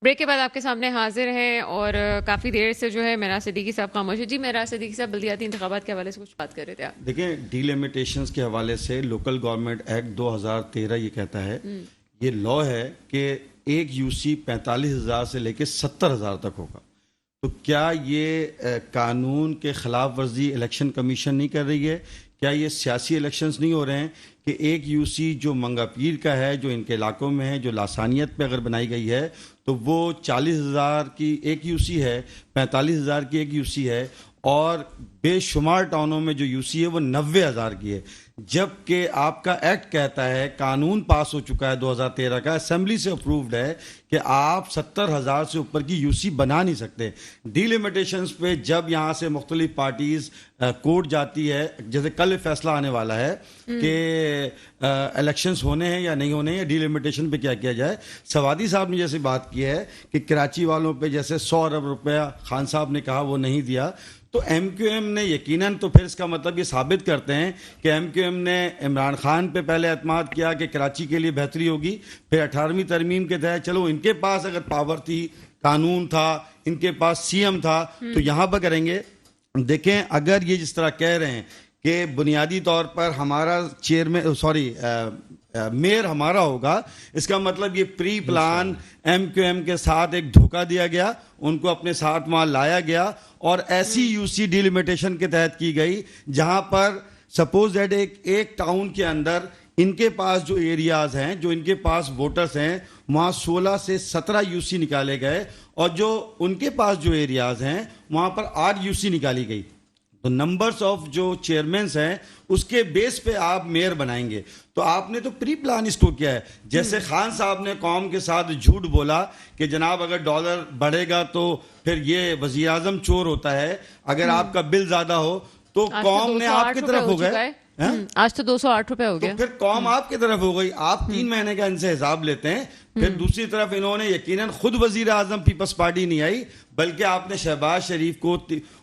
Break کے بعد آپ کے سامنے حاضر ہیں اور کافی دیر سے جو ہے معراج صدیقی صاحب خاموش ہے. جی معراج صدیقی صاحب بلدیاتی انتخابات کے حوالے سے کچھ بات کر رہے تھے آپ. دیکھیں ڈی لمیٹیشنز کے حوالے سے لوکل گورنمنٹ ایکٹ 2013 یہ کہتا ہے یہ لا ہے کہ ایک یو سی 45,000 سے لے کے 70,000 تک ہوگا. تو کیا یہ قانون کے خلاف ورزی الیکشن کمیشن نہیں کر رہی ہے؟ کیا یہ سیاسی الیکشنز نہیں ہو رہے ہیں کہ ایک یو سی جو منگا پیر کا ہے, جو ان کے علاقوں میں ہے, جو لاسانیت پہ اگر بنائی گئی ہے تو وہ 40,000 کی ایک یو سی ہے, 45,000 کی ایک یو سی ہے, اور بے شمار ٹاؤنوں میں جو یو سی ہے وہ 90,000 کی ہے. جبکہ آپ کا ایکٹ کہتا ہے, قانون پاس ہو چکا ہے 2013 کا, اسمبلی سے اپرووڈ ہے کہ آپ 70,000 سے اوپر کی یو سی بنا نہیں سکتے. ڈی لمیٹیشنز پہ جب یہاں سے مختلف پارٹیز کورٹ جاتی ہے, جیسے کل فیصلہ آنے والا ہے کہ الیکشنز ہونے ہیں یا نہیں ہونے ہیں, یا ڈی لمیٹیشن پہ کیا کیا جائے. سوادی صاحب نے جیسے بات کی ہے کہ کراچی والوں پہ جیسے 100 ارب روپیہ خان صاحب نے کہا وہ نہیں دیا, تو ایم کیو ایم نے یقیناً, تو پھر اس کا مطلب یہ ثابت کرتے ہیں کہ ایم کیو ایم نے عمران خان پہ پہلے اعتماد کیا کہ کراچی کے لیے بہتری ہوگی, پھر 18ویں ترمیم کے تحت چلو ان کے پاس اگر پاور تھی, قانون تھا, ان کے پاس سی ایم تھا, تو یہاں پر کریں گے. دیکھیں اگر یہ جس طرح کہہ رہے ہیں کہ بنیادی طور پر ہمارا میئر ہمارا ہوگا, اس کا مطلب یہ pre plan M Q M کے ساتھ ایک دھوکہ دیا گیا, ان کو اپنے ساتھ وہاں لایا گیا, اور ایسی یو سی ڈی لمیٹیشن کے تحت کی گئی جہاں پر سپوز دیٹ ایک ٹاؤن کے اندر ان کے پاس جو ایریاز ہیں, جو ان کے پاس ووٹرز ہیں, وہاں 16 سے 17 یو سی نکالے گئے, اور جو ان کے پاس جو ایریاز ہیں وہاں پر 8 یو سی نکالی گئی. تو نمبرز آف جو چیئرمینس ہیں اس کے بیس پہ آپ میئر بنائیں گے. تو آپ نے تو پری پلان اس کو کیا ہے. جیسے خان صاحب نے قوم کے ساتھ جھوٹ بولا کہ جناب اگر ڈالر بڑھے گا تو پھر یہ وزیر اعظم چور ہوتا ہے, اگر آپ کا بل زیادہ ہو تو قوم نے آپ کی طرف ہو گئے. آج تو 208 روپے ہو گیا, پھر قوم آپ کی طرف ہو گئی. آپ 3 مہینے کا ان سے حساب لیتے ہیں. پھر دوسری طرف انہوں نے یقیناً خود وزیر اعظم پیپلز پارٹی نہیں آئی, بلکہ آپ نے شہباز شریف کو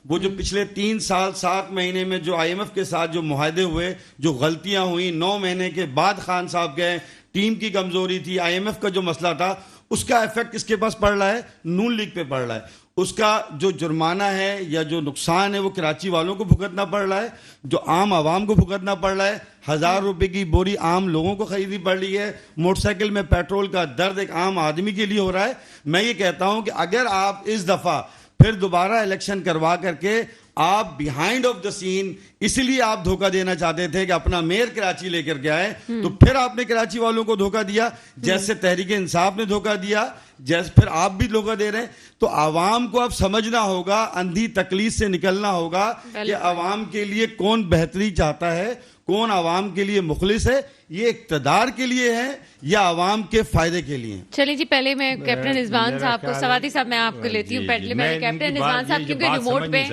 وہ جو پچھلے 3 سال 7 مہینے میں جو آئی ایم ایف کے ساتھ جو معاہدے ہوئے, جو غلطیاں ہوئیں, 9 مہینے کے بعد خان صاحب گئے, ٹیم کی کمزوری تھی, آئی ایم ایف کا جو مسئلہ تھا, اس کا ایفیکٹ کس کے پاس پڑ رہا ہے؟ نون لیگ پہ پڑ رہا ہے. اس کا جو جرمانہ ہے یا جو نقصان ہے وہ کراچی والوں کو بھگتنا پڑ رہا ہے, جو عام عوام کو بھگتنا پڑ رہا ہے. 1000 روپے کی بوری عام لوگوں کو خریدنی پڑ رہی ہے. موٹر سائیکل میں پیٹرول کا درد ایک عام آدمی کے لیے ہو رہا ہے. میں یہ کہتا ہوں کہ اگر آپ اس دفعہ پھر دوبارہ الیکشن کروا کر کے آپ بیہائنڈ آف دا سین, اسی لیے آپ دھوکہ دینا چاہتے تھے کہ اپنا میئر کراچی لے کر کے آئے, تو پھر آپ نے کراچی والوں کو دھوکہ دیا, جیسے تحریک انصاف نے دھوکہ دیا, جیسے پھر آپ بھی دھوکہ دے رہے ہیں. تو عوام کو اب سمجھنا ہوگا, اندھی تکلیف سے نکلنا ہوگا کہ عوام کے لیے کون بہتری چاہتا ہے, کون عوام کے لیے مخلص ہے, یہ اقتدار کے لیے ہے یا عوام کے فائدے کے لیے. چلیے جی, پہلے میں کیپٹن رضوان صاحب کو, سوادی صاحب میں آپ کو لیتی ہوں. پہلے میں کیپٹن رضوان صاحب کیونکہ ریموٹ پہ,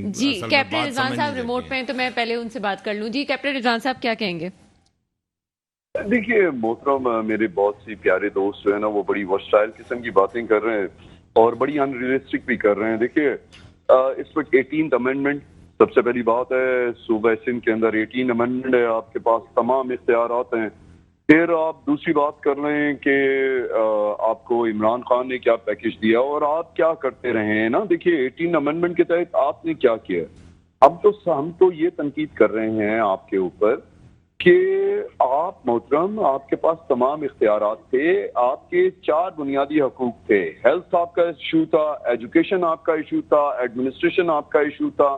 جی کیپٹن رضوان صاحب ریموٹ پہ ہیں تو میں پہلے ان سے بات کر لوں. جی کیپٹن رضوان صاحب کیا کہیں گے؟ دیکھیے محترم, میرے بہت سی پیارے دوست جو ہے نا وہ بڑی ورسٹائل قسم کی باتیں کر رہے ہیں اور بڑی ان ریئلسٹک بھی کر رہے ہیں. دیکھیے اس وقت 18th امینڈمنٹ سب سے پہلی بات ہے, صوبہ سندھ کے اندر 18 امینڈمنٹ ہے, آپ کے پاس تمام اختیارات ہیں. پھر آپ دوسری بات کر لیں کہ آپ کو عمران خان نے کیا پیکج دیا اور آپ کیا کرتے رہے ہیں نا. دیکھیے 18 امینڈمنٹ کے تحت آپ نے کیا کیا. اب تو ہم تو یہ تنقید کر رہے ہیں آپ کے اوپر کہ آپ محترم, آپ کے پاس تمام اختیارات تھے, آپ کے 4 بنیادی حقوق تھے. ہیلتھ آپ کا ایشو تھا, ایجوکیشن آپ کا ایشو تھا, ایڈمنسٹریشن آپ کا ایشو تھا,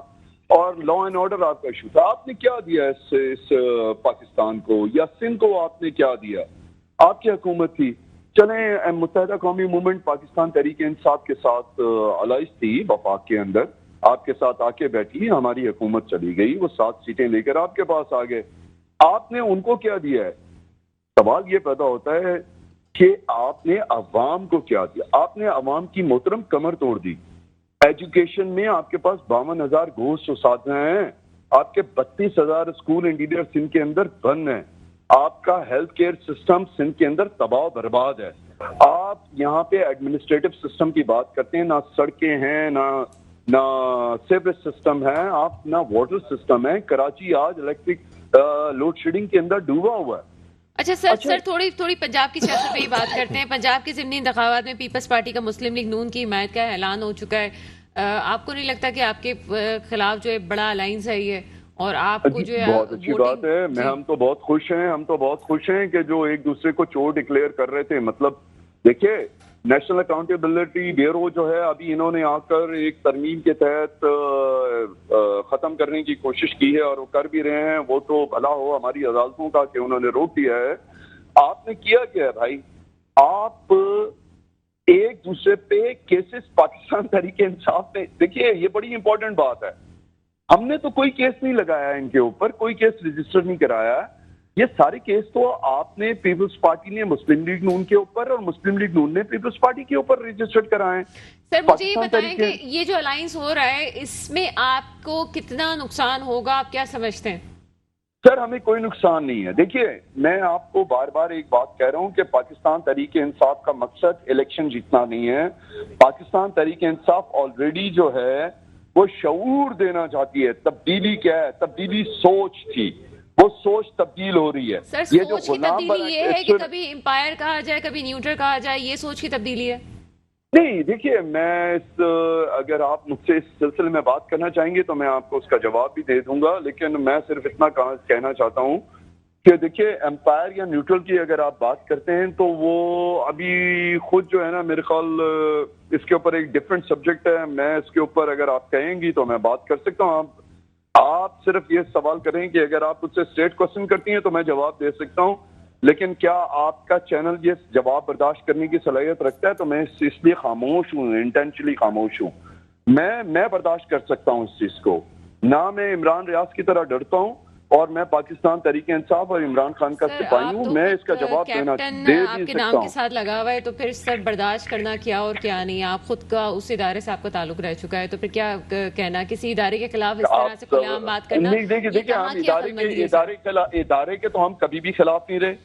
اور لا اینڈ آرڈر آپ کا ایشو تھا. آپ نے کیا دیا اس پاکستان کو یا سندھ کو, آپ نے کیا دیا؟ آپ کی حکومت تھی. چلیں متحدہ قومی موومنٹ پاکستان تحریک انصاف کے ساتھ الائنس تھی وفاق کے اندر, آپ کے ساتھ آ کے بیٹھی, ہماری حکومت چلی گئی, وہ 7 سیٹیں لے کر آپ کے پاس آ گئے. آپ نے ان کو کیا دیا ہے؟ سوال یہ پیدا ہوتا ہے کہ آپ نے عوام کو کیا دیا. آپ نے عوام کی محترم کمر توڑ دی. ایجوکیشن میں آپ کے پاس 52,000 گھوسٹ اساتذہ ہیں, آپ کے 32,000 اسکول انٹیریئر سندھ کے اندر بند ہیں, آپ کا ہیلتھ کیئر سسٹم سندھ کے اندر تباہ و برباد ہے. آپ یہاں پہ ایڈمنسٹریٹو سسٹم کی بات کرتے ہیں, نہ سڑکیں ہیں, نہ سیوریج سسٹم ہے, آپ نہ واٹر سسٹم ہے. کراچی آج الیکٹرک لوڈ شیڈنگ کے اندر ڈوبا ہوا ہے. اچھا سر تھوڑی پنجاب کی سیاست پہ ہی بات کرتے ہیں. پنجاب کے ضمنی انتخابات میں پیپلز پارٹی کا مسلم لیگ نون کی حمایت کا اعلان ہو چکا ہے. آپ کو نہیں لگتا کہ آپ کے خلاف جو ہے بڑا الائنس ہے یہ، اور آپ کو جو ہے بہت اچھی بات ہے. ہم تو بہت خوش ہیں کہ جو ایک دوسرے کو چور ڈکلیئر کر رہے تھے. مطلب دیکھیے نیشنل اکاؤنٹیبلٹی بیورو جو ہے ابھی انہوں نے آ کر ایک ترمیم کے تحت ختم کرنے کی کوشش کی ہے اور وہ کر بھی رہے ہیں. وہ تو بھلا ہو ہماری عدالتوں کا کہ انہوں نے روک دیا ہے. آپ نے کیا کیا ہے بھائی؟ آپ ایک دوسرے پہ کیسز پاکستان تحریک انصاف میں، دیکھیے یہ بڑی امپورٹنٹ بات ہے. ہم نے تو کوئی کیس نہیں لگایا ان کے اوپر، کوئی کیس رجسٹر نہیں کرایا. یہ سارے کیس تو آپ نے پیپلز پارٹی نے مسلم لیگ نون کے اوپر اور مسلم لیگ نون نے پیپلز پارٹی کے اوپر رجسٹرڈ کرائے. سر مجھے یہ بتائیں کہ یہ جو الائنس ہو رہا ہے اس میں آپ کو کتنا نقصان ہوگا، آپ کیا سمجھتے ہیں؟ سر ہمیں کوئی نقصان نہیں ہے. دیکھیے میں آپ کو بار بار ایک بات کہہ رہا ہوں کہ پاکستان تحریک انصاف کا مقصد الیکشن جیتنا نہیں ہے. پاکستان تحریک انصاف آلریڈی جو ہے وہ شعور دینا چاہتی ہے. تبدیلی کیا ہے؟ تبدیلی سوچ تھی، وہ سوچ تبدیل ہو رہی ہے. سر سوچ کی تبدیلی یہ ہے کہ کبھی امپائر کہا جائے کبھی نیوٹرل کہا جائے، یہ سوچ کی تبدیلی ہے؟ نہیں دیکھیے میں اگر آپ مجھ سے اس سلسلے میں بات کرنا چاہیں گے تو میں آپ کو اس کا جواب بھی دے دوں گا، لیکن میں صرف اتنا کہنا چاہتا ہوں کہ دیکھیے امپائر یا نیوٹرل کی اگر آپ بات کرتے ہیں تو وہ ابھی خود جو ہے نا میرے خیال اس کے اوپر ایک ڈفرینٹ سبجیکٹ ہے. میں اس کے اوپر اگر آپ کہیں گی تو میں بات کر سکتا ہوں. آپ صرف یہ سوال کریں کہ اگر آپ مجھ سے اسٹریٹ کوشچن کرتی ہیں تو میں جواب دے سکتا ہوں، لیکن کیا آپ کا چینل یہ جواب برداشت کرنے کی صلاحیت رکھتا ہے؟ تو میں اس لیے خاموش ہوں، انٹینشنلی خاموش ہوں. میں برداشت کر سکتا ہوں اس چیز کو. نہ میں عمران ریاض کی طرح ڈرتا ہوں اور میں پاکستان تحریک انصاف اور عمران خان کا سپاہی ہوں. میں اس کا جواب دینا دے آپ کے نام کے ساتھ لگا ہوا ہے تو پھر سر برداشت کرنا کیا اور کیا نہیں. آپ خود کا اس ادارے سے آپ کا تعلق رہ چکا ہے تو پھر کیا کہنا کسی ادارے کے خلاف اس طرح سے کھلے عام بات کرنا؟ دیکھیے ہم ادارے کے تو ہم کبھی بھی خلاف نہیں رہے.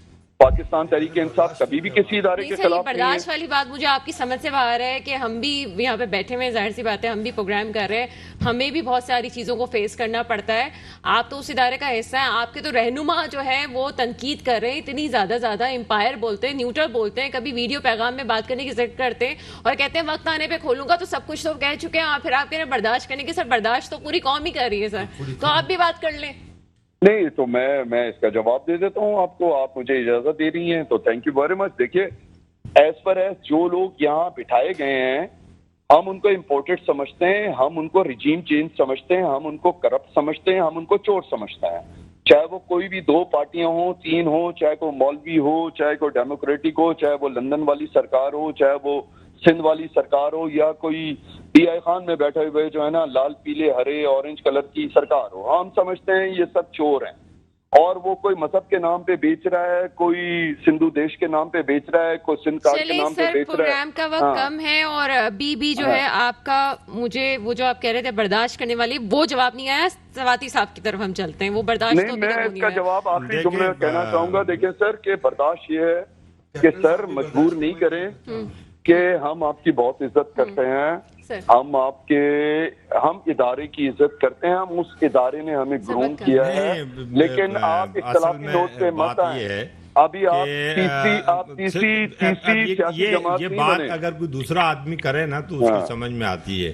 پاکستان تحریک انصاف کبھی بھی کسی ادارے کے خلاف نہیں ہے. برداشت والی بات مجھے آپ کی سمجھ سے باہر ہے کہ ہم بھی یہاں پہ بیٹھے ہوئے، ظاہر سی بات ہے ہم بھی پروگرام کر رہے ہیں، ہمیں بھی بہت ساری چیزوں کو فیس کرنا پڑتا ہے. آپ تو اس ادارے کا حصہ ہیں، آپ کے تو رہنما جو ہے وہ تنقید کر رہے ہیں، اتنی زیادہ امپائر بولتے ہیں، نیوٹرل بولتے ہیں، کبھی ویڈیو پیغام میں بات کرنے کی ضرورت کرتے ہیں اور کہتے ہیں وقت آنے پہ کھولوں گا. تو سب کچھ تو کہہ چکے ہیں، پھر آپ کہہ رہے ہیں برداشت کرنے کی. سر برداشت تو پوری قوم ہی کر رہی ہے سر، تو آپ بھی بات کر لیں. نہیں تو میں اس کا جواب دے دیتا ہوں آپ کو. آپ مجھے اجازت دے رہی ہیں تو تھینک یو ویری مچ. دیکھیے ایز پر ایز جو لوگ یہاں بٹھائے گئے ہیں ہم ان کو امپورٹڈ سمجھتے ہیں، ہم ان کو ریجیم چینج سمجھتے ہیں، ہم ان کو کرپٹ سمجھتے ہیں، ہم ان کو چور سمجھتے ہیں. چاہے وہ کوئی بھی 2 پارٹیاں ہوں، 3 ہوں، چاہے کوئی مولوی ہو، چاہے کوئی ڈیموکریٹک ہو، چاہے وہ لندن والی سرکار ہو، چاہے وہ سندھ والی سرکار ہو، یا کوئی پی آئی خان میں بیٹھے ہوئے جو ہے نا لال پیلے ہرے اورنج کلر کی سرکار ہو. ہم سمجھتے ہیں یہ سب چور ہیں اور وہ کوئی مذہب کے نام پہ بیچ رہا ہے، کوئی سندھو دیش کے نام پہ بیچ رہا ہے، کوئی سندھ کارڈ کے نام پہ بیچ رہا ہے. پروگرام کا وقت کم ہے اور ابھی بھی جو ہے آپ کا مجھے وہ جو آپ کہہ رہے تھے برداشت کرنے والی وہ جواب نہیں آیا. سواتی صاحب کی طرف ہم چلتے ہیں، وہ برداشت نہیں. میں اس کا جواب آخری جملے کہنا چاہوں گا. دیکھیں سر کہ برداشت یہ ہے کہ سر مجبور نہیں کریں کہ ہم آپ کی بہت عزت کرتے ہیں، ہم ادارے کی عزت کرتے ہیں، ہم اس ادارے نے ہمیں گروم کیا ہے، لیکن آپ اختلافی نوٹ پہ مت آئیں. ابھی آپ تیسری سیاسی جماعت یہ نہیں بات بنے. اگر کوئی دوسرا آدمی کرے نا تو اس کی سمجھ میں آتی ہے.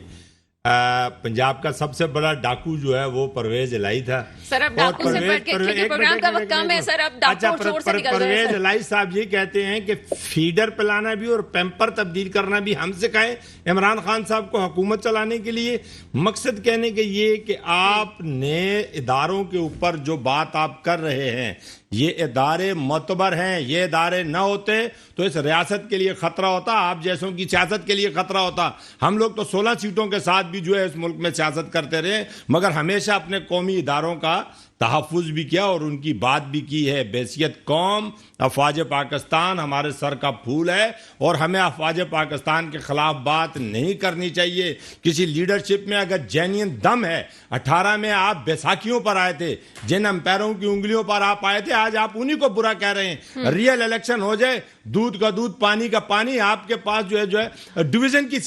پنجاب کا سب سے بڑا ڈاکو جو ہے وہ پرویز الہی تھا. سر اب ڈاکو سے بڑھ کے کیونکہ پروگرام کا وقت کم ہے سر، اب ڈاکو اور چور سے نکل جائے. پرویز الہی صاحب یہ کہتے ہیں کہ فیڈر پلانا بھی اور پیمپر تبدیل کرنا بھی ہم سے کہیں عمران خان صاحب کو حکومت چلانے کے لیے. مقصد کہنے کے یہ کہ آپ نے اداروں کے اوپر جو بات آپ کر رہے ہیں یہ ادارے معتبر ہیں. یہ ادارے نہ ہوتے تو اس ریاست کے لیے خطرہ ہوتا، آپ جیسوں کی سیاست کے لیے خطرہ ہوتا. ہم لوگ تو 16 سیٹوں کے ساتھ بھی جو ہے اس ملک میں سیاست کرتے رہے، مگر ہمیشہ اپنے قومی اداروں کا تحفظ بھی کیا اور ان کی بات بھی کی ہے. بحیثیت قوم افواج پاکستان ہمارے سر کا پھول ہے اور ہمیں افواج پاکستان کے خلاف بات نہیں کرنی چاہیے. کسی لیڈرشپ میں اگر جینین دم ہے، 18 میں آپ بیساکھیوں پر آئے تھے، جن امپیروں کی انگلیوں پر آپ آئے تھے، آج آپ انہی کو برا کہہ رہے ہیں. ریئل الیکشن ہو جائے، دودھ کا دودھ پانی کا پانی، آپ کے پاس جو ہے ڈویژن کی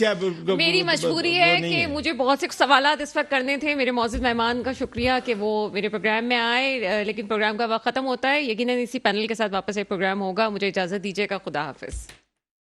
میری مجبوری ہے کہ مجھے بہت سے سوالات اس وقت کرنے تھے. میرے معزز مہمان کا شکریہ کہ وہ میرے پروگرام پروگرام میں آئے، لیکن پروگرام کا وقت ختم ہوتا ہے. یقیناً اسی پینل کے ساتھ واپس ایک پروگرام ہوگا. مجھے اجازت دیجیے گا. خدا حافظ.